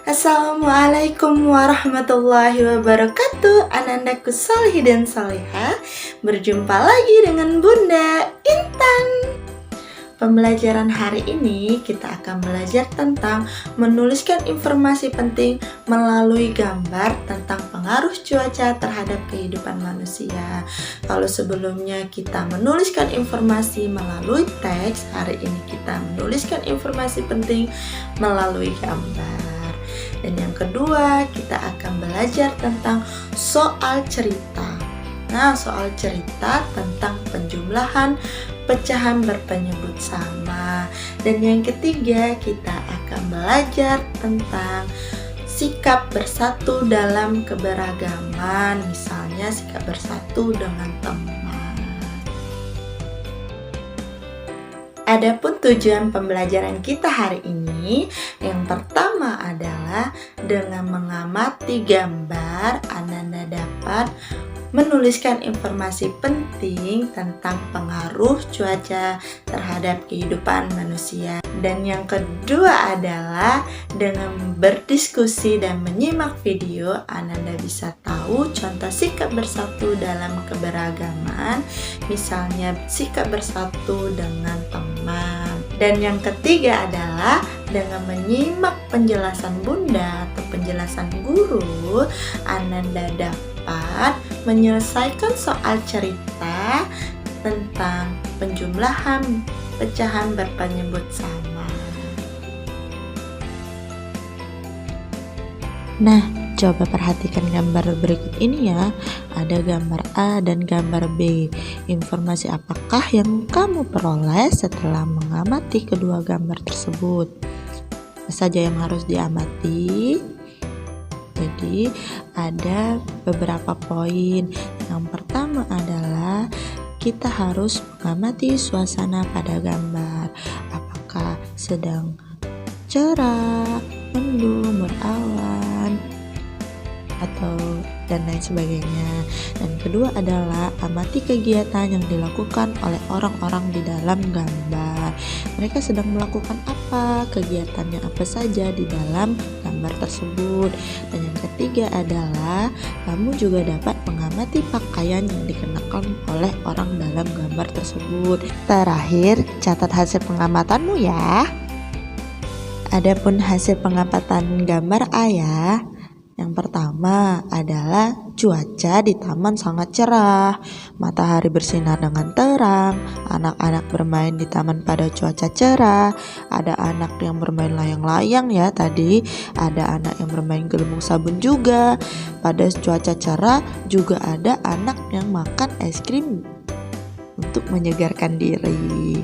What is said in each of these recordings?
Assalamualaikum warahmatullahi wabarakatuh. Anandaku Salih dan Salihah, berjumpa lagi dengan Bunda Intan. Pembelajaran hari ini kita akan belajar tentang menuliskan informasi penting melalui gambar tentang pengaruh cuaca terhadap kehidupan manusia. Kalau sebelumnya kita menuliskan informasi melalui teks, hari ini kita menuliskan informasi penting melalui gambar. Dan yang kedua, kita akan belajar tentang soal cerita. Nah, soal cerita tentang penjumlahan pecahan berpenyebut sama. Dan yang ketiga, kita akan belajar tentang sikap bersatu dalam keberagaman. Misalnya sikap bersatu dengan teman. Adapun tujuan pembelajaran kita hari ini, yang pertama adalah dengan mengamati gambar, Ananda dapat menuliskan informasi penting tentang pengaruh cuaca terhadap kehidupan manusia. Dan yang kedua adalah dengan berdiskusi dan menyimak video, Ananda bisa tahu contoh sikap bersatu dalam keberagaman, misalnya sikap bersatu dengan teman. Dan yang ketiga adalah dengan menyimak penjelasan Bunda atau penjelasan guru, Ananda dapat menyelesaikan soal cerita tentang penjumlahan pecahan berpenyebut sama. Nah, coba perhatikan gambar berikut ini ya. Ada gambar A dan gambar B. Informasi apakah yang kamu peroleh setelah mengamati kedua gambar tersebut? Apa saja yang harus diamati? Jadi ada beberapa poin. Yang pertama adalah kita harus mengamati suasana pada gambar. Apakah sedang cerah, mendung, berawan, atau dan lain sebagainya. Dan kedua adalah amati kegiatan yang dilakukan oleh orang-orang di dalam gambar. Mereka sedang melakukan apa, kegiatannya apa saja di dalam gambar tersebut. Dan yang ketiga adalah kamu juga dapat mengamati pakaian yang dikenakan oleh orang dalam gambar tersebut. Terakhir, catat hasil pengamatanmu ya. Adapun hasil pengamatan gambar A ya. Yang pertama adalah cuaca di taman sangat cerah, matahari bersinar dengan terang, anak-anak bermain di taman pada cuaca cerah, ada anak yang bermain layang-layang ya tadi, ada anak yang bermain gelembung sabun juga. Pada cuaca cerah juga ada anak yang makan es krim untuk menyegarkan diri.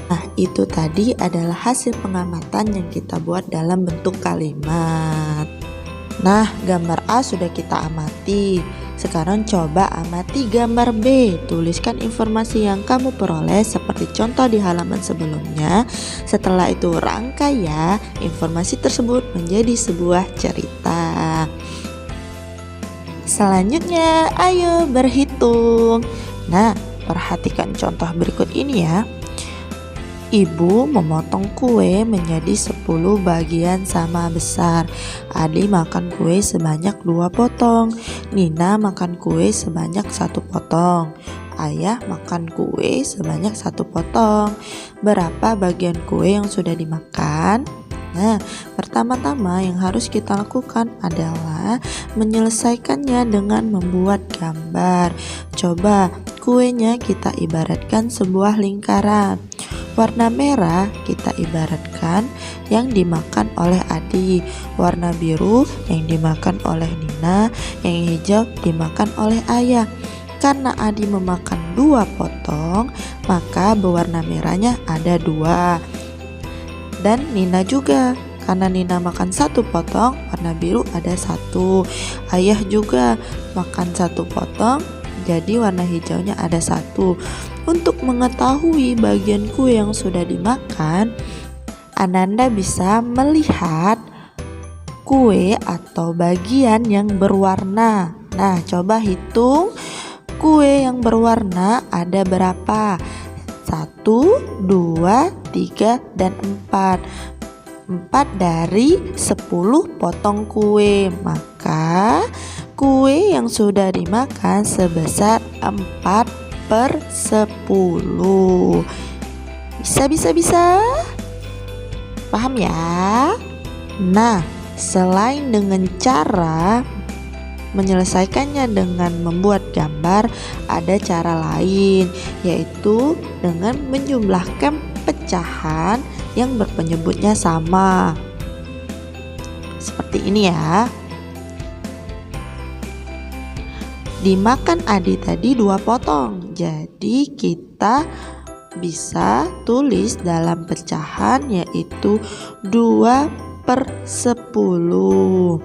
Nah, itu tadi adalah hasil pengamatan yang kita buat dalam bentuk kalimat. Nah, gambar A sudah kita amati. Sekarang coba amati gambar B. Tuliskan informasi yang kamu peroleh seperti contoh di halaman sebelumnya. Setelah itu rangkai ya informasi tersebut menjadi sebuah cerita. Selanjutnya, ayo berhitung. Nah, perhatikan contoh berikut ini ya. Ibu memotong kue menjadi 10 bagian sama besar. Adi makan kue sebanyak 2 potong. Nina makan kue sebanyak 1 potong. Ayah makan kue sebanyak 1 potong. Berapa bagian kue yang sudah dimakan? Nah, pertama-tama yang harus kita lakukan adalah menyelesaikannya dengan membuat gambar. Coba kuenya kita ibaratkan sebuah lingkaran. Warna merah kita ibaratkan yang dimakan oleh Adi, warna biru yang dimakan oleh Nina, yang hijau dimakan oleh Ayah. Karena Adi memakan 2 potong, maka berwarna merahnya ada 2. Dan Nina juga, karena Nina makan 1 potong, warna biru ada 1. Ayah juga makan 1 potong, jadi warna hijaunya ada 1. Untuk mengetahui bagian kue yang sudah dimakan, Ananda bisa melihat kue atau bagian yang berwarna. Nah, coba hitung kue yang berwarna ada berapa? 1, 2, 3, dan 4. 4 dari 10 potong kue. Maka kue yang sudah dimakan sebesar 4/10. Bisa. Paham ya? Nah, selain dengan cara menyelesaikannya dengan membuat gambar, ada cara lain, yaitu dengan menjumlahkan pecahan yang berpenyebutnya sama. Seperti ini ya. Dimakan Adi tadi 2 potong. Jadi kita bisa tulis dalam pecahan yaitu 2/10.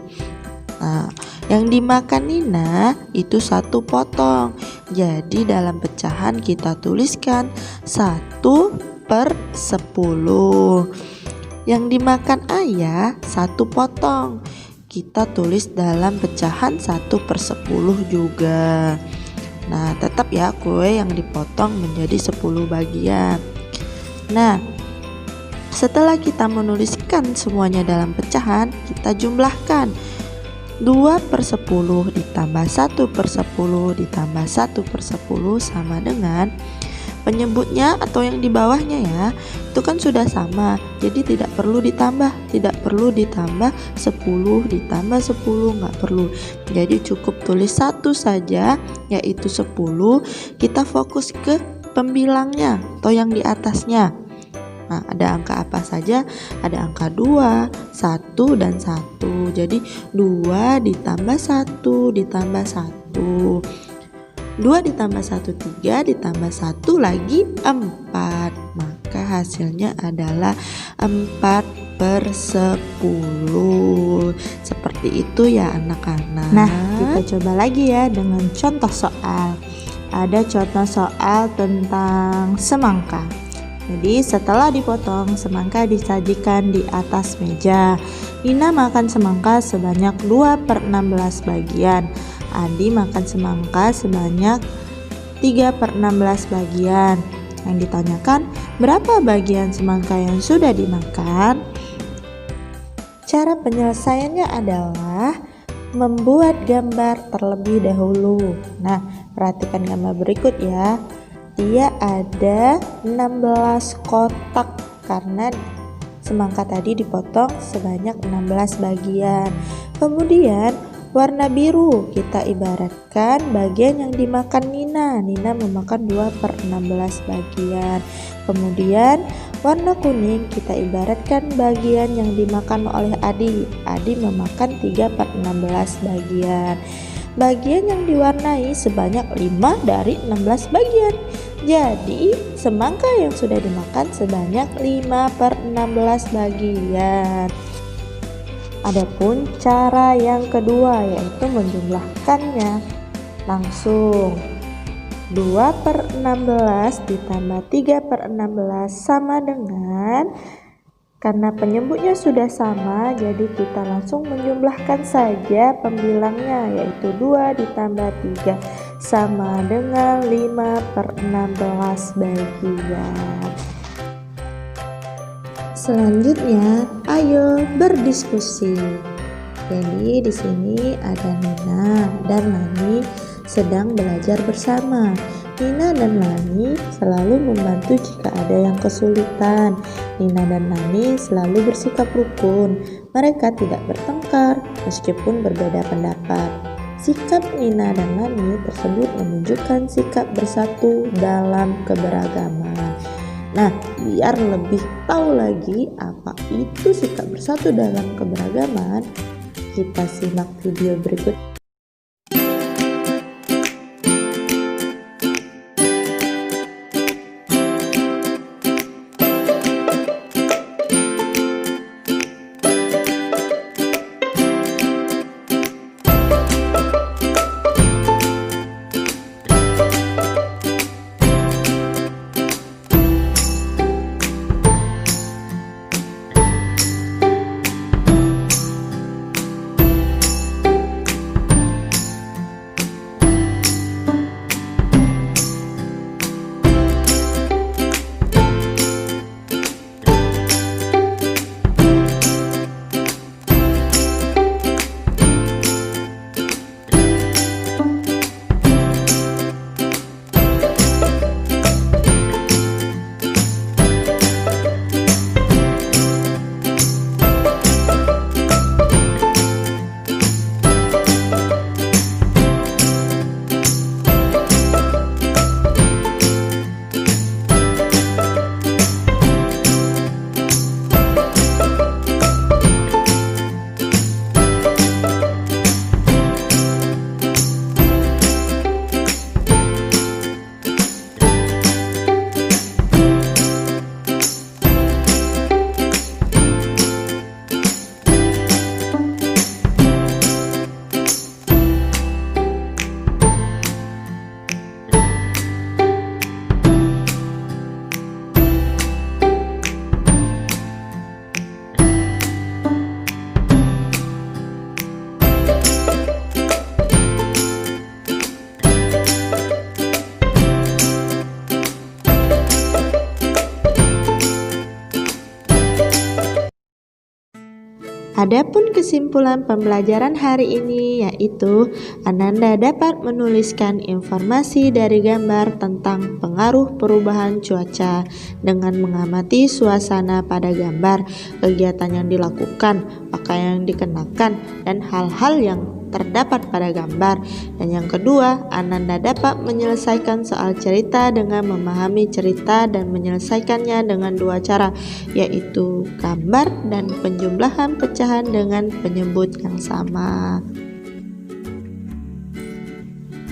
Nah, yang dimakan Nina itu 1 potong. Jadi dalam pecahan kita tuliskan 1/10. Yang dimakan Ayah 1 potong. Kita tulis dalam pecahan 1/10 juga. Nah, tetap ya kue yang dipotong menjadi 10 bagian. Nah, setelah kita menuliskan semuanya dalam pecahan, kita jumlahkan. 2/10 ditambah 1/10 ditambah 1/10 sama dengan penyebutnya atau yang di bawahnya ya. Itu kan sudah sama. Jadi tidak perlu ditambah 10 ditambah 10, nggak perlu. Jadi cukup tulis 1 saja yaitu 10. Kita fokus ke pembilangnya atau yang di atasnya. Nah, ada angka apa saja? Ada angka 2, 1 dan 1. Jadi 2 ditambah 1 ditambah 1. 2 ditambah 1 3 ditambah 1 lagi 4. Maka hasilnya adalah 4/10. Seperti itu ya anak-anak. Nah, kita coba lagi ya dengan contoh soal. Ada contoh soal tentang semangka. Jadi setelah dipotong, semangka disajikan di atas meja. Nina makan semangka sebanyak 2/16 bagian. Adi makan semangka sebanyak 3/16 bagian. Yang ditanyakan, berapa bagian semangka yang sudah dimakan? Cara penyelesaiannya adalah membuat gambar terlebih dahulu. Nah, perhatikan gambar berikut ya. Dia ada 16 kotak karena semangka tadi dipotong sebanyak 16 bagian. Kemudian warna biru kita ibaratkan bagian yang dimakan Nina. Nina memakan 2/16 bagian. Kemudian warna kuning kita ibaratkan bagian yang dimakan oleh Adi. Adi memakan 3/16 bagian. Bagian yang diwarnai sebanyak 5 dari 16 bagian. Jadi semangka yang sudah dimakan sebanyak 5/16 bagian. Adapun cara yang kedua yaitu menjumlahkannya. Langsung 2/16 ditambah 3/16 sama dengan, karena penyebutnya sudah sama, jadi kita langsung menjumlahkan saja pembilangnya, yaitu 2 ditambah 3 sama dengan 5/16 bagian. Selanjutnya, ayo berdiskusi. Jadi di sini ada Nina dan Lani sedang belajar bersama. Nina dan Lani selalu membantu jika ada yang kesulitan. Nina dan Lani selalu bersikap rukun. Mereka tidak bertengkar meskipun berbeda pendapat. Sikap Nina dan Lani tersebut menunjukkan sikap bersatu dalam keberagaman. Nah, biar lebih tahu lagi apa itu sikap bersatu dalam keberagaman, kita simak video berikut. Adapun kesimpulan pembelajaran hari ini yaitu Ananda dapat menuliskan informasi dari gambar tentang pengaruh perubahan cuaca dengan mengamati suasana pada gambar, kegiatan yang dilakukan, pakaian yang dikenakan, dan hal-hal yang terdapat pada gambar. Dan yang kedua, Ananda dapat menyelesaikan soal cerita dengan memahami cerita dan menyelesaikannya dengan dua cara, yaitu gambar dan penjumlahan pecahan dengan penyebut yang sama.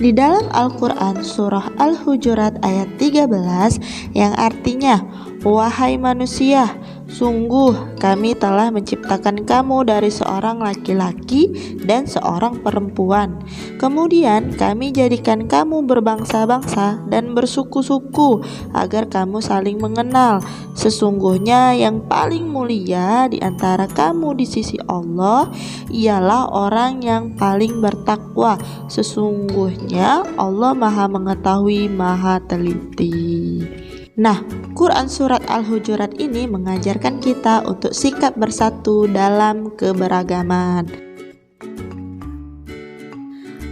Di dalam Al-Quran surah Al-Hujurat ayat 13 yang artinya, "Wahai manusia, sungguh kami telah menciptakan kamu dari seorang laki-laki dan seorang perempuan. Kemudian kami jadikan kamu berbangsa-bangsa dan bersuku-suku agar kamu saling mengenal. Sesungguhnya yang paling mulia di antara kamu di sisi Allah ialah orang yang paling bertakwa. Sesungguhnya Allah Maha Mengetahui, Maha Teliti." Nah, Quran Surat Al-Hujurat ini mengajarkan kita untuk sikap bersatu dalam keberagaman.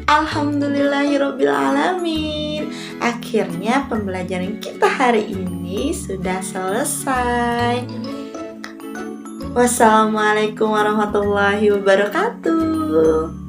Alhamdulillahirrabbilalamin. Akhirnya pembelajaran kita hari ini sudah selesai. Wassalamualaikum warahmatullahi wabarakatuh.